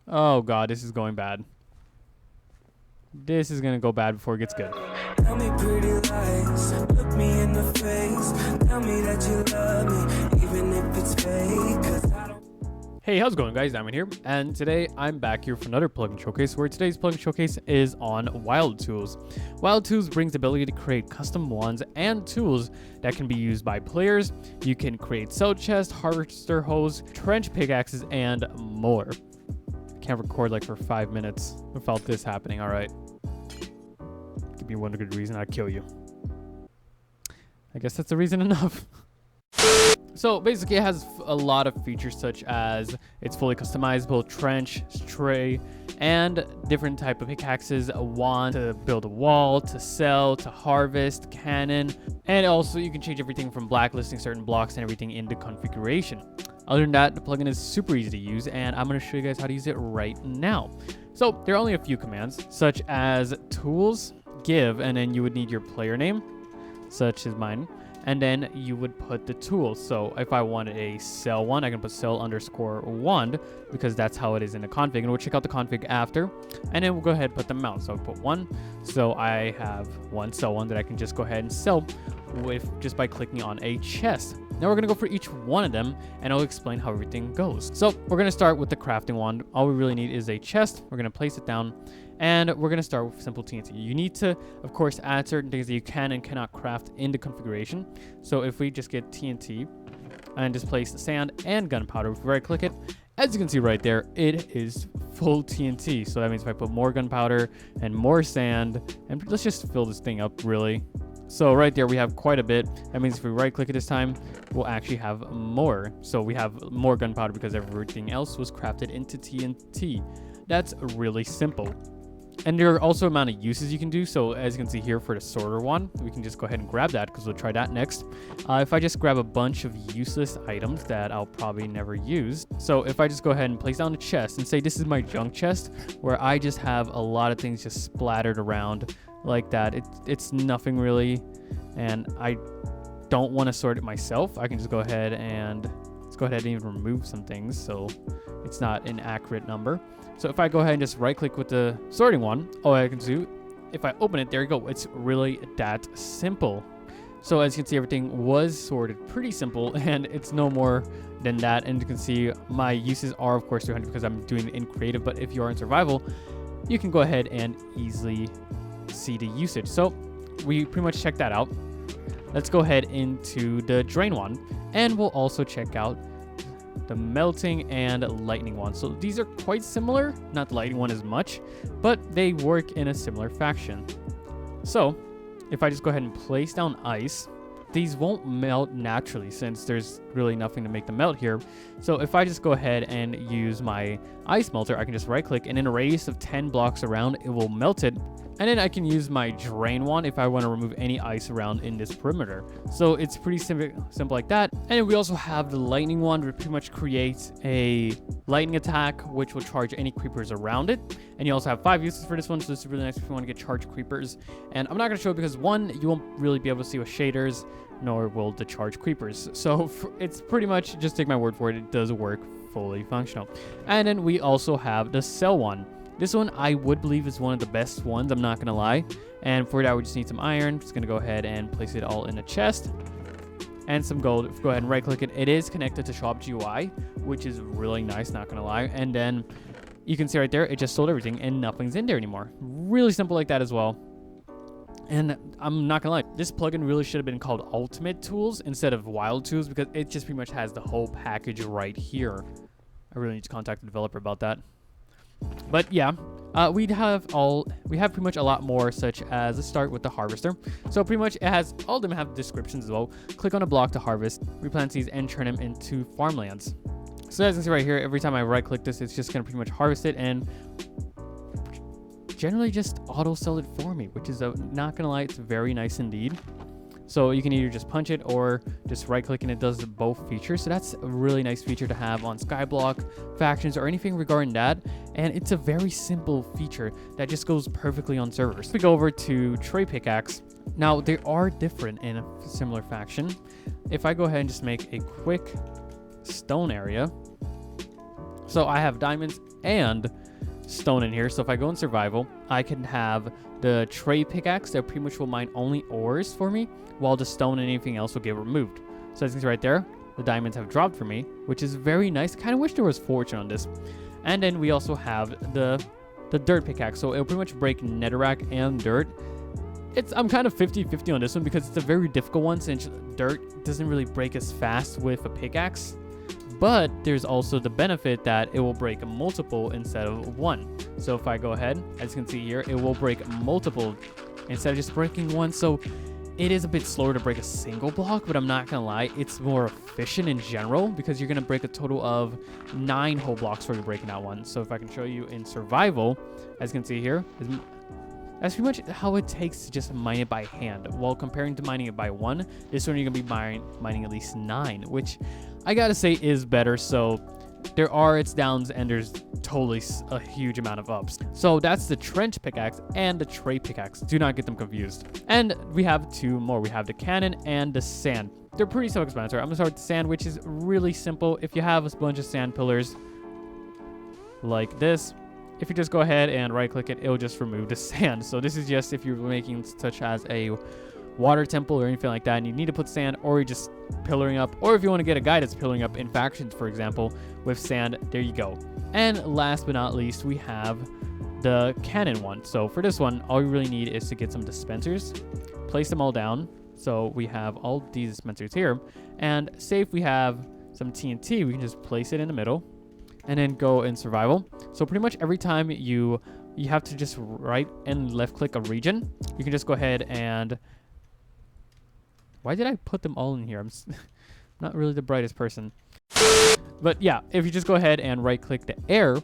Oh god, this is going bad. This is gonna go bad before it gets good. Tell me pretty lies, look me in the face, tell me that you love me, even if it's fake, 'cause I don't. Hey, how's it going, guys? Diamond here, and today I'm back here for another plugin showcase, where today's plugin showcase is on WildTools. WildTools brings the ability to create custom wands and tools that can be used by players. You can create cell chests, harvester hoes, trench pickaxes, and more. I can't record like for 5 minutes without this happening. All right, give me one good reason, I'd kill you. I guess that's a reason enough. So basically it has a lot of features, such as it's fully customizable trench, tray, and different type of pickaxes, a wand to build a wall, to sell, to harvest, cannon, and also you can change everything from blacklisting certain blocks and everything into configuration. Other than that, the plugin is super easy to use, and I'm going to show you guys how to use it right now. So there are only a few commands, such as tools, give, and then you would need your player name, such as mine. And then you would put the tool. So if I wanted a cell one, I can put cell_wand, because that's how it is in the config. And we'll check out the config after. And then we'll go ahead and put them out. So I'll put one. So I have one cell one that I can just go ahead and sell with just by clicking on a chest. Now we're gonna go for each one of them, and I'll explain how everything goes. So we're gonna start with the crafting wand. All we really need is a chest. We're gonna place it down, and we're gonna start with simple TNT. You need to, of course, add certain things that you can and cannot craft into configuration. So if we just get TNT and just place the sand and gunpowder, if we right click it, as you can see right there, it is full TNT. So that means if I put more gunpowder and more sand, and let's just fill this thing up really. So right there we have quite a bit. That means if we right click it this time, we'll actually have more. So we have more gunpowder because everything else was crafted into TNT. That's really simple. And there are also amount of uses you can do. So as you can see here for the sorter one, we can just go ahead and grab that because we'll try that next. If I just grab a bunch of useless items that I'll probably never use. So if I just go ahead and place down a chest and say this is my junk chest, where I just have a lot of things just splattered around like that. It's nothing really, and I don't want to sort it myself. I can just go ahead and even remove some things so it's not an accurate number. So if I go ahead and just right click with the sorting one, all I can do, if I open it, there you go. It's really that simple. So as you can see, everything was sorted pretty simple, and it's no more than that. And you can see my uses are of course 200 because I'm doing it in creative, but if you are in survival, you can go ahead and easily see the usage. So we pretty much checked that out. Let's go ahead into the drain one, and we'll also check out the melting and lightning one. So these are quite similar, not the lightning one as much, but they work in a similar faction. So if I just go ahead and place down ice, these won't melt naturally since there's really nothing to make them melt here. So if I just go ahead and use my ice melter, I can just right click, and in a radius of 10 blocks around, it will melt it. And then I can use my drain wand if I want to remove any ice around in this perimeter. So it's pretty simple like that. And we also have the lightning wand, which pretty much creates a lightning attack, which will charge any creepers around it. And you also have 5 uses for this one, so this is really nice if you want to get charged creepers. And I'm not going to show it because, one, you won't really be able to see with shaders, nor will the charge creepers. So it's pretty much, just take my word for it, it does work fully functional. And then we also have the cell one. This one I would believe is one of the best ones, I'm not gonna lie. And for that we just need some iron. Just gonna go ahead and place it all in a chest. And some gold. Go ahead and right click it. It is connected to Shop GUI, which is really nice, not gonna lie. And then you can see right there, it just sold everything and nothing's in there anymore. Really simple like that as well. And I'm not gonna lie, this plugin really should have been called Ultimate Tools instead of WildTools, because it just pretty much has the whole package right here. I really need to contact the developer about that. But yeah, we have pretty much a lot more, such as, let's start with the harvester. So pretty much it has, all of them have descriptions as well. Click on a block to harvest, replant these, and turn them into farmlands. So as you can see right here, every time I right click this, it's just gonna pretty much harvest it and generally just auto sell it for me, which is, not gonna lie, it's very nice indeed. So you can either just punch it or just right click and it does both features. So that's a really nice feature to have on Skyblock, factions, or anything regarding that. And it's a very simple feature that just goes perfectly on servers. We go over to Tray Pickaxe. Now they are different in a similar faction. If I go ahead and just make a quick stone area, So I have diamonds and stone in here. So if I go in survival, I can have the tray pickaxe that pretty much will mine only ores for me, while the stone and anything else will get removed. So as you can see right there, the diamonds have dropped for me, which is very nice. Kind of wish there was fortune on this. And then we also have the dirt pickaxe. So it'll pretty much break netherrack and dirt. I'm kind of 50-50 on this one because it's a very difficult one, since dirt doesn't really break as fast with a pickaxe. But there's also the benefit that it will break multiple instead of one. So if I go ahead, as you can see here, it will break multiple instead of just breaking one. So it is a bit slower to break a single block, but I'm not gonna lie, it's more efficient in general because you're gonna break a total of 9 whole blocks before you're breaking that one. So if I can show you in survival, as you can see here, that's pretty much how it takes to just mine it by hand. While comparing to mining it by one, this one you're gonna be mining at least 9, which I gotta say is better. So there are its downs and there's totally a huge amount of ups. So that's the trench pickaxe and the tray pickaxe. Do not get them confused. And we have 2 more. We have the cannon and the sand. They're pretty self-explanatory. I'm gonna start with the sand, which is really simple. If you have a bunch of sand pillars like this, if you just go ahead and right click it, it'll just remove the sand. So this is just if you're making such as a water temple or anything like that and you need to put sand, or you're just pillaring up, or if you want to get a guy that's pillaring up in factions, for example, with sand, there you go. And last but not least, we have the cannon one. So for this one, all you really need is to get some dispensers, place them all down. So we have all these dispensers here, and say if we have some TNT, we can just place it in the middle and then go in survival. So pretty much every time you have to just right and left click a region, you can just go ahead and, why did I put them all in here? I'm not really the brightest person. But yeah, if you just go ahead and right click the air,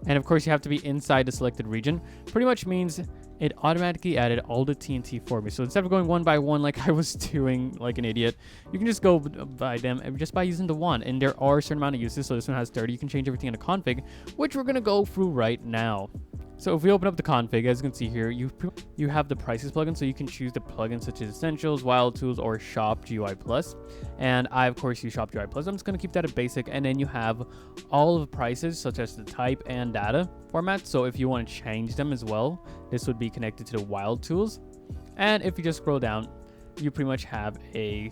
and of course you have to be inside the selected region, pretty much means it automatically added all the TNT for me. So instead of going one by one like I was doing like an idiot, you can just go by them just by using the one. And there are a certain amount of uses. So this one has 30. You can change everything in the config, which we're going to go through right now. So if we open up the config, as you can see here, you have the prices plugin, so you can choose the plugins such as Essentials, WildTools, or Shop GUI Plus. And I, of course, use Shop GUI Plus. I'm just going to keep that at basic. And then you have all of the prices, such as the type and data format. So if you want to change them as well, this would be connected to the WildTools. And if you just scroll down, you pretty much have a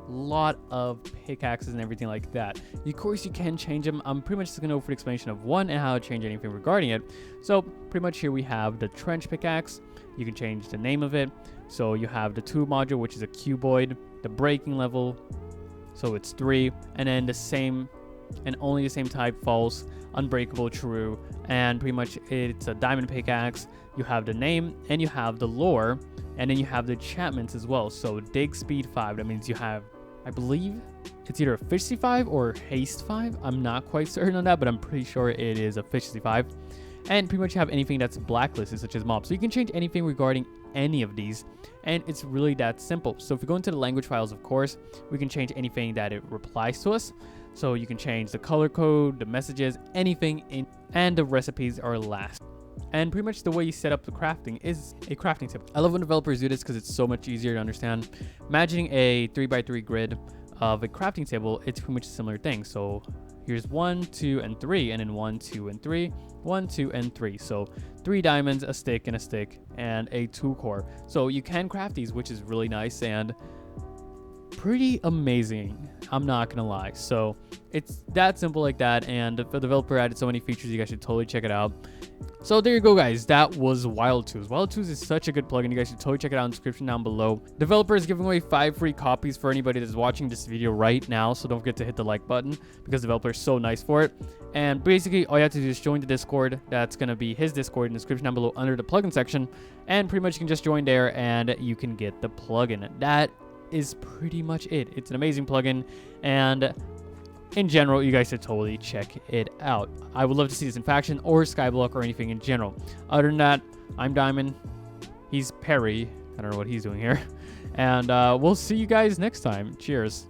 lot of pickaxes and everything like that. Of course, you can change them. I'm pretty much just going to go for the explanation of one and how to change anything regarding it. So pretty much here we have the trench pickaxe. You can change the name of it. So you have the tube module, which is a cuboid, the breaking level, so it's 3, and then the same and only the same type, false, unbreakable, true, and pretty much it's a diamond pickaxe. You have the name and you have the lore, and then you have the enchantments as well. So dig speed 5, that means you have, I believe it's either efficiency 5 or haste 5. I'm not quite certain on that, but I'm pretty sure it is efficiency 5. And pretty much you have anything that's blacklisted, such as mobs. So you can change anything regarding any of these, and it's really that simple. So if we go into the language files, of course, we can change anything that it replies to us. So you can change the color code, the messages, anything in, and the recipes are last. And pretty much the way you set up the crafting is a crafting tip. I love when developers do this because it's so much easier to understand. Imagining a 3x3 grid of a crafting table, it's pretty much a similar thing. So here's 1, 2, and 3, and then 1, 2, and 3, 1, 2, and 3. So 3 diamonds, a stick, and a 2 core. So you can craft these, which is really nice and pretty amazing. I'm not gonna lie. So it's that simple like that, and the developer added so many features. You guys should totally check it out. So there you go, guys. That was WildTools. WildTools is such a good plugin. You guys should totally check it out in the description down below. Developer is giving away 5 free copies for anybody that's watching this video right now. So don't forget to hit the like button because the developer is so nice for it. And basically, all you have to do is join the Discord. That's going to be his Discord in the description down below under the plugin section. And pretty much you can just join there and you can get the plugin. That is pretty much it. It's an amazing plugin, and in general, you guys should totally check it out. I would love to see this in faction or skyblock or anything in general. Other than that, I'm Diamond. He's Perry. I don't know what he's doing here. And we'll see you guys next time. Cheers.